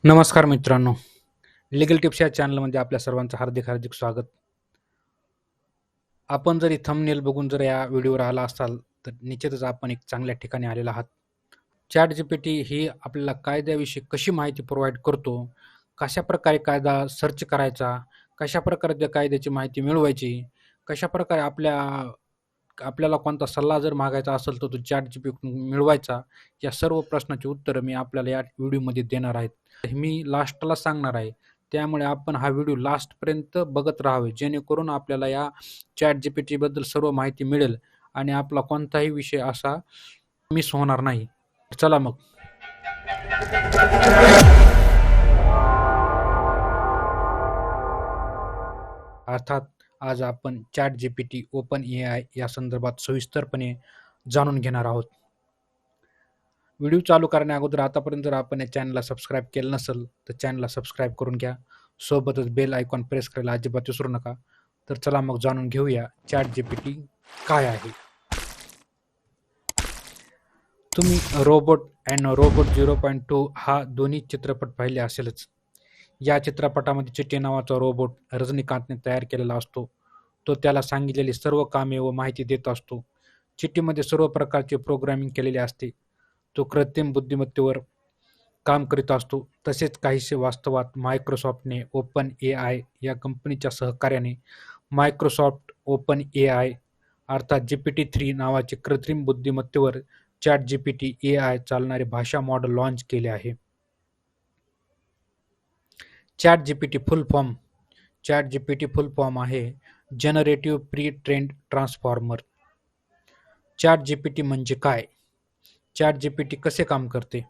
नमस्कार मित्रांनो, legal tips या चॅनलमध्ये आपल्या सर्वांचं हार्दिक स्वागत. आपण जरी थंबनेल बघून जर या व्हिडिओवर आला असाल तर निश्चितच आपण एक चांगल्या ठिकाणी आलेला आहात. चॅट जीपीटी ही आपल्याला कायद्याविषयी कशी माहिती प्रोव्हाइड करतो, कशाप्रकारे कायदा सर्च करायचा, कशाप्रकारे त्या कायद्याची माहिती मिळवायची, कशाप्रकारे आपल्याला कोणता सल्ला जर मागायचा असेल तर तो चॅट जीपीटी मिळवायचा, या सर्व प्रश्नाची उत्तरं मी आपल्याला या व्हिडिओमध्ये देणार आहे. मी लास्टला सांगणार आहे. त्यामुळे आपण हा व्हिडिओ लास्टपर्यंत बघत राहावे, जेणेकरून आपल्याला या चॅट जीपीटीबद्दल सर्व माहिती मिळेल आणि आपला कोणताही विषय असा मिस होणार नाही. चला मग. अर्थात आज आपण चॅट जीपीटी, ओपन AI या संदर्भात सविस्तरपणे जाणून घेणार आहोत. व्हिडिओ चालू करण्या अगोदर आतापर्यंत जर आपण या चॅनलला सबस्क्राईब केलं नसेल तर चॅनलला सबस्क्राईब करून घ्या. सोबतच बेल आयकॉन प्रेस करायला अजिबात विसरू नका. तर चला मग जाणून घेऊया चॅट जीपीटी काय आहे. तुम्ही रोबोट अँड रोबोट 0.2 हा दोन्ही चित्रपट पाहिले असेलच. या चित्रपटामध्ये चिट्टी नावाचा रोबोट रजनीकांतने तयार केलेला असतो. तो त्याला सांगितलेली सर्व कामे व माहिती देत असतो. चिठ्ठीमध्ये सर्व प्रकारचे प्रोग्रामिंग केलेले असते. तो कृत्रिम बुद्धिमत्तेवर काम करीत असतो. तसेच काहीसे वास्तवात मायक्रोसॉफ्टने ओपन AI या कंपनीच्या सहकार्याने मायक्रोसॉफ्ट ओपन AI अर्थात GPT-3 नावाचे कृत्रिम बुद्धिमत्तेवर चॅट जीपीटी AI चालणारे भाषा मॉडेल लॉन्च केले आहे. चॅट जीपीटी फुल फॉर्म आहे generative pre trend transformer. Chat GPT म्हणजे काय? चॅट जीपीटी कसे काम करते?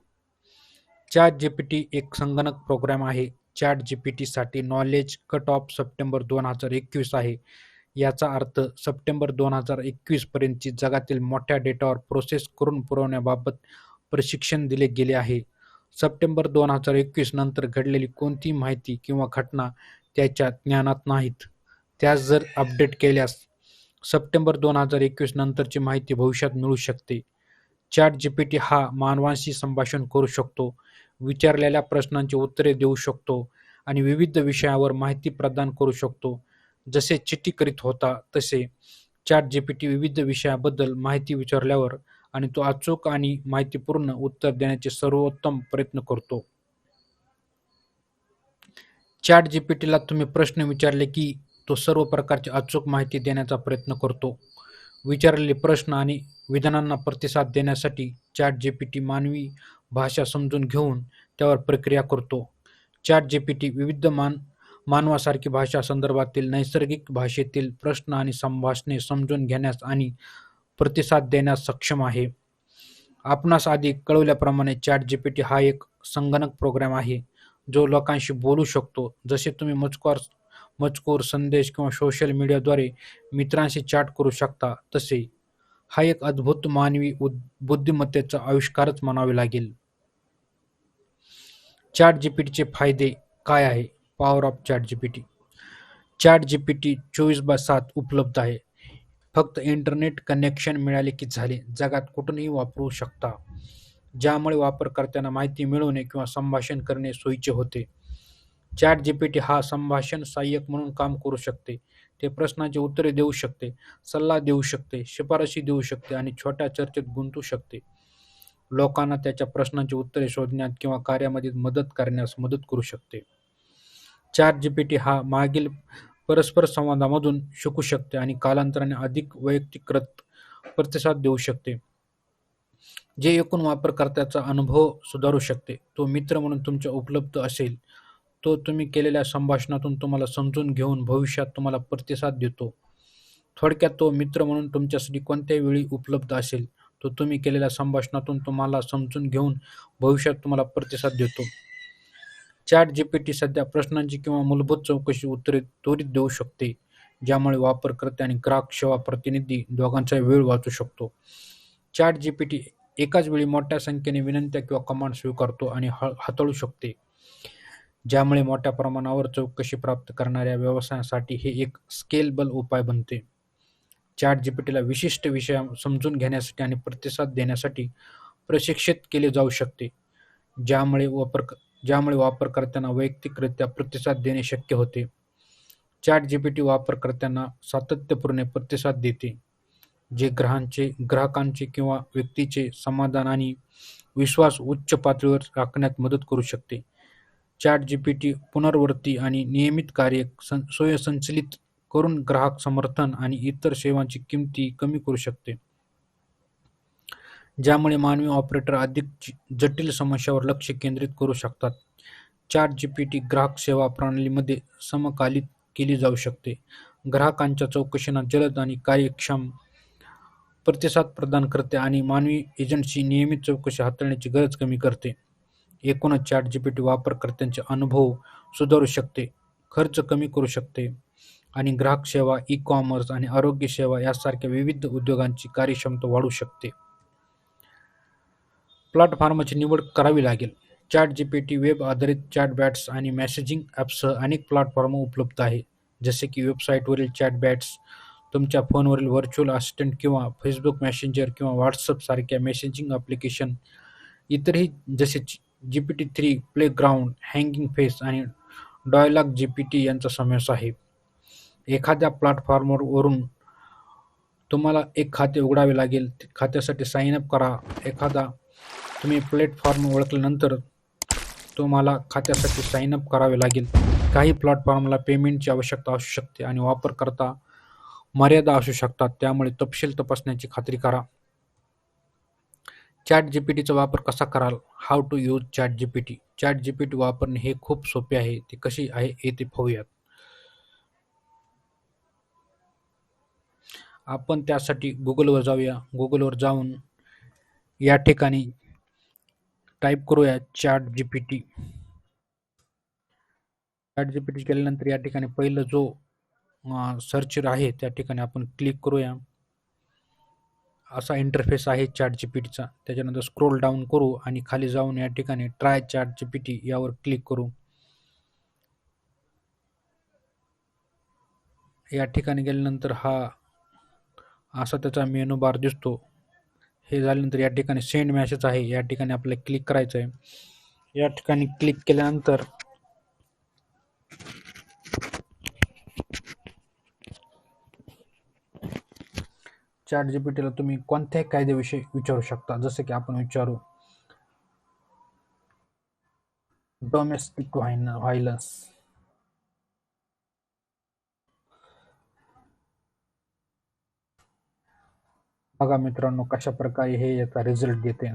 चॅट जीपीटी एक संगणक प्रोग्राम आहे. चॅट जीपीटीसाठी नॉलेज कट ऑफ सप्टेंबर 2021 आहे. याचा अर्थ सप्टेंबर 2021 पर्यंतची जगातील मोठ्या डेटावर प्रोसेस करून पुरवण्याबाबत प्रशिक्षण दिले गेले आहे. सप्टेंबर 2021 नंतर घडलेली कोणतीही माहिती किंवा घटना त्याच्या ज्ञानात नाहीत. त्यास जर अपडेट केल्यास सप्टेंबर 2021 नंतरची माहिती भविष्यात मिळू शकते. चॅट जीपीटी हा मानवांशी संभाषण करू शकतो, विचारलेल्या प्रश्नांची उत्तरे देऊ शकतो आणि विविध विषयावर माहिती प्रदान करू शकतो. जसे चिठ्ठी करीत होता तसे चॅट जीपीटी विविध विषयाबद्दल माहिती विचारल्यावर आणि तो अचूक आणि माहितीपूर्ण उत्तर देण्याचे सर्वोत्तम प्रयत्न करतो. चॅट जीपीटीला तुम्ही प्रश्न विचारले की तो सर्व प्रकारची अचूक माहिती देण्याचा प्रयत्न करतो. विचारलेले प्रश्न आणि विधानांना प्रतिसाद देण्यासाठी चॅट जीपीटी मानवी भाषा समजून घेऊन त्यावर प्रक्रिया करतो. चॅट जीपीटी विविध मानवासारखी भाषा संदर्भातील नैसर्गिक भाषेतील प्रश्न आणि संभाषणे समजून घेण्यास आणि प्रतिसाद देण्यास सक्षम आहे. आपणास आधी कळवल्याप्रमाणे चॅट जीपीटी हा एक संगणक प्रोग्राम आहे जो लोकांशी बोलू शकतो. जसे तुम्ही मजकूर, संदेश किंवा सोशल मीडियाद्वारे मित्रांशी चॅट करू शकता, तसे हा एक अद्भुत मानवी बुद्धिमत्तेचा आविष्कारच म्हणावे लागेल. चॅट जीपीटीचे फायदे काय आहे? Power of chat GPT. Chat GPT 24/7 उपलब्ध आहे. फक्त इंटरनेट कनेक्शन मिळाले की झाले. जगात कुठूनही वापरू शकता, ज्यामुळे वापरकर्त्यांना माहिती मिळवणे किंवा संभाषण करणे सोयीचे होते. चॅट जीपीटी हा संभाषण सहाय्यक म्हणून काम करू शकते. ते प्रश्नांची उत्तरे देऊ शकते, सल्ला देऊ शकते, शिफारशी देऊ शकते आणि छोट्या चर्चेत गुंतवू शकते. लोकांना त्याच्या प्रश्नांची उत्तरे शोधण्यात किंवा कार्यामध्ये मदत करण्यास मदत करू शकते. चॅट जीपीटी हा मागील परस्पर संवादामधून शिकू शकते आणि कालांतराने अधिक वैयक्तिकृत प्रतिसाद देऊ शकते, जे एकूण वापरकर्त्याचा अनुभव सुधारू शकते. तो मित्र म्हणून तुमच्या उपलब्ध असेल. तो तुम्ही केलेल्या संभाषणातून तुम्हाला समजून घेऊन भविष्यात तुम्हाला प्रतिसाद देतो. थोडक्यात तो मित्र म्हणून तुमच्यासाठी कोणत्याही वेळी उपलब्ध असेल. तो तुम्ही केलेल्या संभाषणातून तुम्हाला समजून घेऊन भविष्यात तुम्हाला प्रतिसाद देतो. चॅट जीपीटी सध्या प्रश्नांची किंवा मूलभूत चौकशी उत्तरे त्वरित देऊ शकते, ज्यामुळे वापरकर्ते आणि ग्राहक सेवा प्रतिनिधी दोघांचा वेळ वाचू शकतो. चॅट जीपीटी एकाच वेळी मोठ्या संख्येने विनंत्या किंवा कमांड स्वीकारतो आणि हाताळू शकते, ज्यामुळे मोठ्या प्रमाणावर चौकशी प्राप्त करणाऱ्या व्यवसायासाठी हे एक स्केलेबल उपाय बनते. चॅट जीपीटीला विशिष्ट विषय समजून घेण्यासाठी आणि प्रतिसाद देण्यासाठी प्रशिक्षित केले जाऊ शकते, ज्यामुळे ज्यामुळे वापरकर्त्यांना वैयक्तिकरित्या प्रतिसाद देणे शक्य होते. ChatGPT वापरकर्त्यांना सातत्यपूर्ण प्रतिसाद देते, जे ग्राहकांचे किंवा व्यक्तीचे समाधान आणि विश्वास उच्च पातळीवर राखण्यात मदत करू शकते. ChatGPT पुनरावृत्ती आणि नियमित कार्ये स्वयंसंचलित करून ग्राहक समर्थन आणि इतर सेवांची किंमती कमी करू शकते, ज्यामुळे मानवी ऑपरेटर अधिक जटिल समस्यांवर लक्ष केंद्रित करू शकतात. ChatGPT ग्राहक सेवा प्रणालीमध्ये समकालीत केली जाऊ शकते. ग्राहकांच्या चौकशींना जलद आणि कार्यक्षम प्रतिसाद प्रदान करते आणि मानवी एजंटची नियमित चौकशी हाताळण्याची गरज कमी करते. एकूणच ChatGPT वापरकर्त्यांचे अनुभव सुधारू शकते, खर्च कमी करू शकते आणि ग्राहक सेवा, ई-कॉमर्स आणि आरोग्य सेवा यासारख्या विविध उद्योगांची कार्यक्षमता वाढवू शकते. प्लॅटफॉर्मची निवड करावी लागेल. ChatGPT वेब आधारित चॅटबॉट्स आणि मेसेजिंग ॲप्ससह अनेक प्लॅटफॉर्म उपलब्ध आहेत, जसे की वेबसाईटवरील चॅटबॉट्स, तुमच्या फोनवरील व्हर्च्युअल असिस्टंट किंवा Facebook मेसेंजर किंवा WhatsApp सारख्या मेसेजिंग ॲप्लिकेशन. इतरही जसे GPT-3, प्लेग्राऊंड, हँगिंग फेस आणि डायलॉग GPT यांचा समावेश आहे. एखाद्या प्लॅटफॉर्मवरून तुम्हाला एक खाते उघडावे लागेल. खात्यासाठी साइन अप करा. एकदा तुम्ही प्लॅटफॉर्म ओळखल्यानंतर तुम्हाला खात्यासाठी साइन अप करावे लागेल. काही प्लॅटफॉर्मला पेमेंटची आवश्यकता असू शकते आणि वापरकर्ता मर्यादा असू शकतात, त्यामुळे तपशील तपासण्याची खात्री करा. ChatGPTचा वापर कसा कराल? How to use ChatGPT. ChatGPT वापरणे हे खूप सोपे आहे. ते कसे आहे हे ते पाहूयात. आपण त्यासाठी Googleवर जाऊया. Googleवर जाऊन या ठिकाणी टाईप करूया ChatGPT. ChatGPT केल्यानंतर या ठिकाणी पहिलं जो सर्चर आहे त्या ठिकाणी आपण क्लिक करूया. असा इंटरफेस आहे ChatGPTचा. त्याच्यानंतर स्क्रोल डाऊन करू आणि खाली जाऊन या ठिकाणी ट्राय ChatGPT यावर क्लिक करू. या ठिकाणी गेल्यानंतर हा असा त्याचा मेनू बार दिसतो. हे झाल्यानंतर या ठिकाणी सेंड मेसेज आहे, या ठिकाणी आपल्याला क्लिक करायचं आहे. या ठिकाणी क्लिक केल्यानंतर ChatGPTला तुम्ही कोणत्याही कायद्याविषयी विचारू शकता. जसं की आपण विचारू डोमेस्टिक व्हायलन्स. बघा मित्रांनो कशा प्रकारे हे याचा रिझल्ट देते.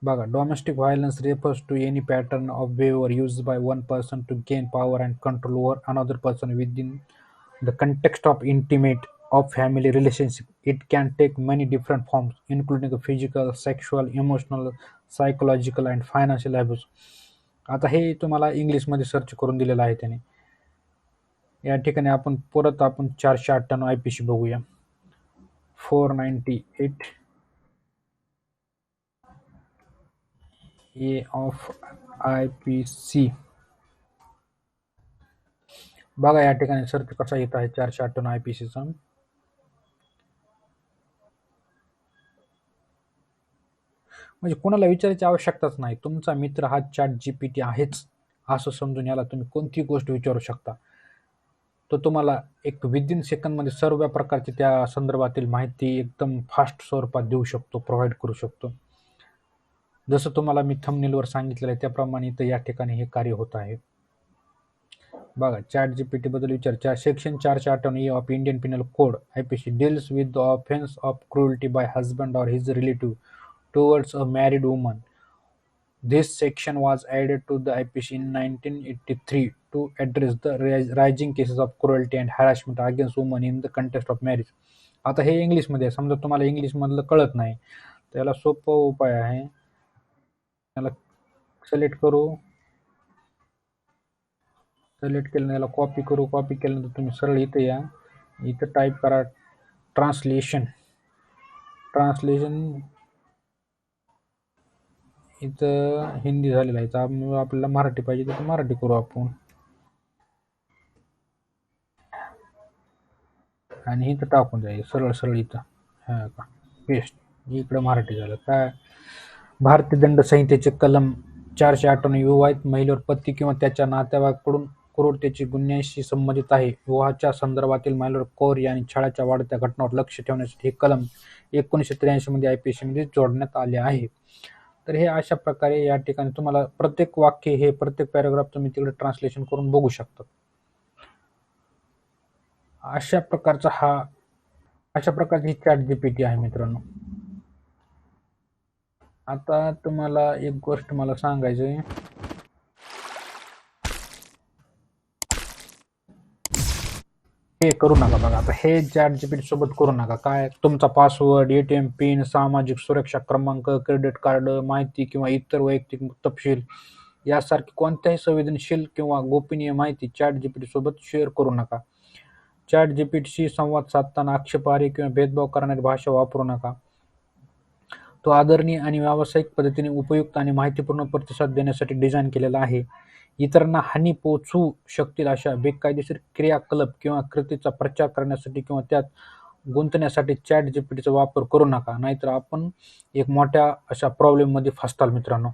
बघा, domestic violence refers to any pattern of behavior used by one person to gain power and control over another person within the context of intimate or family relationship. It can take many different forms, including physical, sexual, emotional, psychological and financial abuse. आता हे तुम्हाला इंग्लिशमध्ये search करून दिलेलं आहे त्याने. या ठिकाणी आपण परत 498 IPC बघूया. 498 A of IPC. बघा या ठिकाणी सर्च कसा येत आहे 498 IPCचा. म्हणजे कोणाला विचारायची आवश्यकताच नाही. तुमचा मित्र हा ChatGPT आहेच असं समजून याला तुम्ही कोणतीही गोष्ट विचारू शकता. तो तुम्हाला एक विदिन सेकंदमध्ये सर्व प्रकारची त्या संदर्भातील माहिती एकदम फास्ट स्वरूपात देऊ शकतो, प्रोव्हाइड करू शकतो. जसं तुम्हाला मी थंबनेलवर सांगितलेलं आहे त्याप्रमाणे इथं या ठिकाणी हे कार्य होत आहे. बघा ChatGPT बद्दल विचार. Section 458 of Indian Pinal code IPC deals with the offense of cruelty by husband or his relative towards a married woman. This section was added to the IPC in 1983 to address the rising cases of cruelty and harassment against women in the context of marriage. आता हे इंग्लिशमध्ये आहे. समजा तुम्हाला इंग्लिशमधलं कळत नाही, त्याला सोपा उपाय आहे. त्याला सिलेक्ट करू. सिलेक्ट केल्यानं याला कॉपी करू. कॉपी केल्यानंतर तुम्ही सरळ इथं या. इथं टाईप करा ट्रान्सलेशन. इथं हिंदी झालेलं आहे. आपल्याला मराठी पाहिजे तर मराठी करू आपण. आणि इथं टाकून द्या सरळ सरळ इथं. हा का, पेस्ट. इकडं मराठी झालं काय. भारतीय दंड संहितेचे कलम 458 विवाहित महिलेवर पती किंवा त्याच्या नातेवाईकाकडून क्रूरतेची गुन्ह्याशी संबंधित आहे. विवाहाच्या संदर्भातील महिलांवर क्रौर्य आणि छळाच्या वाढत्या घटनांवर लक्ष ठेवण्यासाठी हे कलम 1983 मध्ये IPC मध्ये जोडण्यात आले आहे. तर हे अशा प्रकारे या ठिकाणी तुम्हाला प्रत्येक वाक्य हे प्रत्येक पॅराग्राफ तुम्ही तिकडे ट्रान्सलेशन करून बघू शकता. अशा प्रकारचा हा अशा प्रकारची ही चॅट जीपीटी आहे मित्रांनो. आता तुम्हाला एक गोष्ट मला सांगायची आहे. हे करू नका बघा. आता हे चॅट जीपीटी सोबत करू नका. काय तुमचा पासवर्ड, ATM पिन, सामाजिक सुरक्षा क्रमांक, क्रेडिट कार्ड माहिती किंवा इतर वैयक्तिक तपशील यासारखी कोणत्याही संवेदनशील किंवा गोपनीय माहिती चॅट जीपीटी सोबत शेअर करू नका. चॅट जीपीटीशी संवाद साधताना आक्षेपार्ह किंवा भेदभाव करणारी भाषा वापरू नका. तो आदरणीय आणि व्यावसायिक पद्धतीने उपयुक्त आणि माहितीपूर्ण प्रतिसाद देण्यासाठी डिझाईन केलेला आहे. इतरांना हानी पोहोचवू शकतील अशा बेकायदेशीर क्रियाकलाप किंवा कृतीचा प्रचार करण्यासाठी किंवा त्यात गुंतण्यासाठी चॅट जीपीटीचा वापर करू नका. नाहीतर आपण एक मोठ्या अशा प्रॉब्लेममध्ये फसताल मित्रांनो.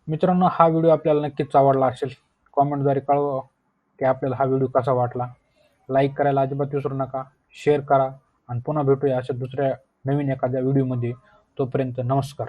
मित्रांनो, हा व्हिडिओ आपल्याला नक्कीच आवडला असेल. कॉमेंटद्वारे कळवा की आपल्याला हा व्हिडिओ कसा वाटला. लाईक करायला अजिबात विसरू नका. शेअर करा आणि पुन्हा भेटूया अशा दुसऱ्या नवीन एखाद्या व्हिडिओमध्ये. तोपर्यंत नमस्कार.